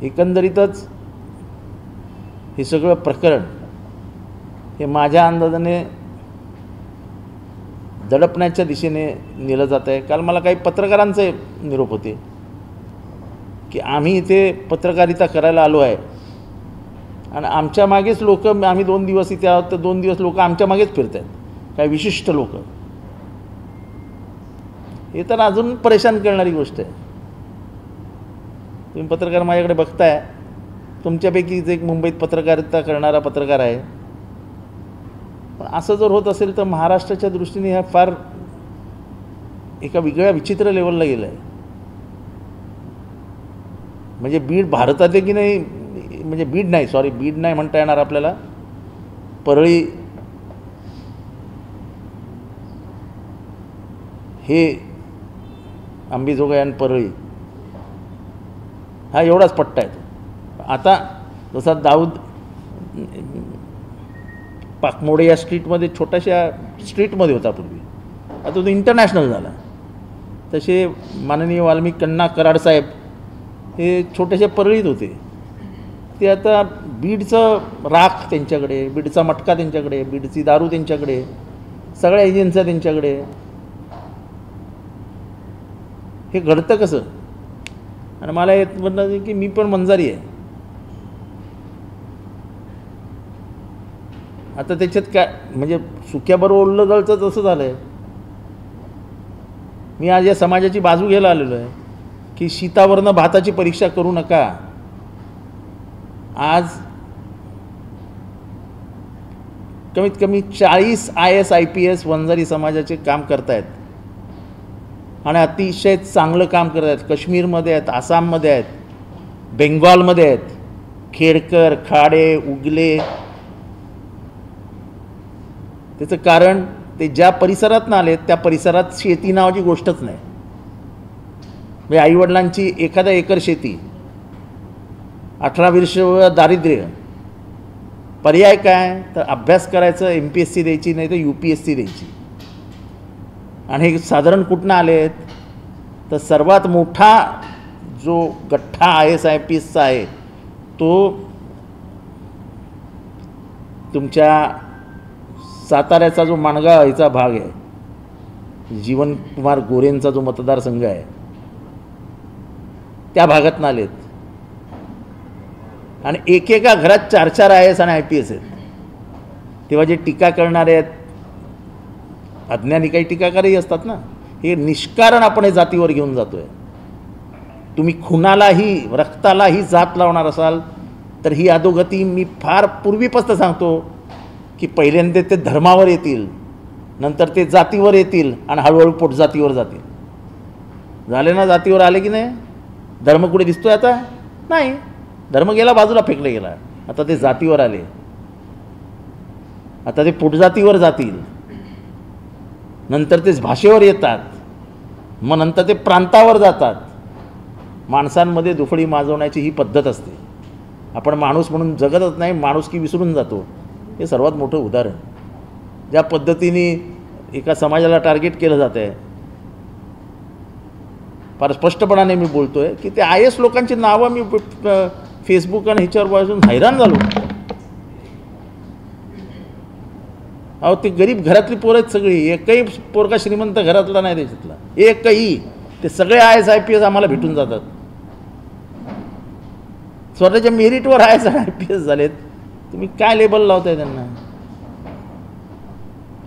एकंदरीतच हे सगळं प्रकरण हे माझ्या अंदाजाने दडपण्याच्या दिशेने नेलं जात आहे। काल मला काही पत्रकारांचे निरोप होते की आम्ही इथे पत्रकारिता करायला आलो आहे आणि आमच्या मागेच लोक, आम्ही 2 दिवस इथे आहोत तर 2 दिवस लोक आमच्या मागेच फिरत आहेत, काही विशिष्ट लोक। हे तर अजून परेशान करणारी गोष्ट आहे। तुम्ही पत्रकार माझ्याकडे बघताय, तुमच्यापैकीच एक मुंबईत पत्रकारिता करणारा पत्रकार आहे, पण असं जर होत असेल तर महाराष्ट्राच्या दृष्टीने हा फार एका वेगळ्या विचित्र लेवलला गेला आहे। म्हणजे बीड भारतात आहे की नाही, म्हणजे बीड नाही म्हणता येणार आपल्याला, परळी हे अंबाजोगाई आणि परळी हा एवढाच पट्टा आहे। आता जसा दाऊद पाकमोडे या स्ट्रीटमध्ये, छोट्याशा स्ट्रीटमध्ये होता पूर्वी, आता तो इंटरनॅशनल झाला, तसे माननीय वाल्मिक कन्ना कराड साहेब हे छोट्याशा परळीत होते, ते आता बीडचं राख त्यांच्याकडे, बीडचा मटका त्यांच्याकडे, बीडची दारू त्यांच्याकडे, सगळ्या एजन्स्या त्यांच्याकडे। हे घडतं कसं? आणि मला हे म्हणणं की मी पण मंजारी आहे। आता त्याच्यात काय म्हणजे सुक्याबरोबर ओढलं जळचं तसं झालं आहे। मी आज या समाजाची बाजू घ्यायला आलेलो आहे की शीतावरनं भाताची परीक्षा करू नका। आज कमीत कमी 40 IAS IPS वंजारी समाजाचे काम करतायत आणि अतिशय चांगलं काम करत आहेत। काश्मीरमध्ये आहेत, आसाममध्ये आहेत, बेंगॉलमध्ये आहेत, खेडकर, खाडे, उगले। त्याचं कारण ते ज्या परिसरात आलेत त्या परिसरात शेती नावाची गोष्टच नाही। म्हणजे आईवडिलांची एखादा एकर शेती, 18 वर्ष दारिद्र्य, पर्याय काय तर अभ्यास करायचं, MPSC द्यायची नाही तर UPSC द्यायची। आणि हे साधारण कुठनं आलेत तर सर्वात मोठा जो गठ्ठा IAS IPSचा आहे तो तुमच्या साताऱ्याचा जो माणगाव ह्याचा भाग आहे, जीवन कुमार गोरेंचा जो मतदारसंघ आहे त्या भागातून आलेत। आणि एकेका घरात 4-4 IAS आणि IPS आहेत। तेव्हा जे टीका करणारे आहेत, अज्ञानी काही टीकाकारही असतात ना, हे निष्कारण आपण हे जातीवर घेऊन जातो आहे। तुम्ही खुनालाही रक्तालाही जात लावणार असाल तर ही अधोगती मी फार पूर्वीपासून सांगतो की पहिल्यांदा ते धर्मावर येतील, नंतर ते जातीवर येतील आणि हळूहळू पोटजातीवर जातील। झाले ना, जातीवर आले की नाही? धर्म कुठे दिसतोय आता? नाही, धर्म गेला बाजूला, फेकला गेला। आता ते जातीवर आले, आता ते पोटजातीवर जातील, नंतर ते भाषेवर येतात, मग नंतर ते प्रांतावर जातात। माणसांमध्ये दुफळी माजवण्याची ही पद्धत असते। आपण माणूस म्हणून जगतच नाही, माणुसकी विसरून जातो। हे सर्वात मोठं उदाहरण ज्या पद्धतीने एका समाजाला टार्गेट केलं जातं आहे, फार स्पष्टपणाने मी बोलतो आहे की ते IAS लोकांची नावं मी फेसबुक आणि ह्याच्यावर वाचून हैराण झालो। अहो, ते गरीब घरातली पोरं आहेत सगळी, एकही पोरगा श्रीमंत घरातला नाही देशातला, एकही। ते सगळे IAS IPS आम्हाला भेटून जातात, स्वतःच्या मेरिटवर IAS IPS झालेत। तुम्ही काय लेबल लावताय त्यांना?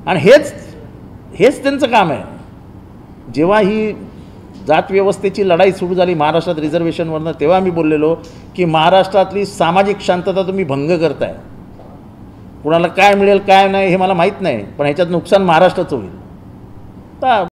आणि हेच त्यांचं काम आहे। जेव्हा ही जात व्यवस्थेची लढाई सुरू झाली महाराष्ट्रात रिझर्वेशनवरनं, तेव्हा मी बोललेलो की महाराष्ट्रातली सामाजिक शांतता तुम्ही भंग करताय। कुणाला काय मिळेल काय नाही हे मला माहीत नाही, पण ह्याच्यात नुकसान महाराष्ट्राचं होईल।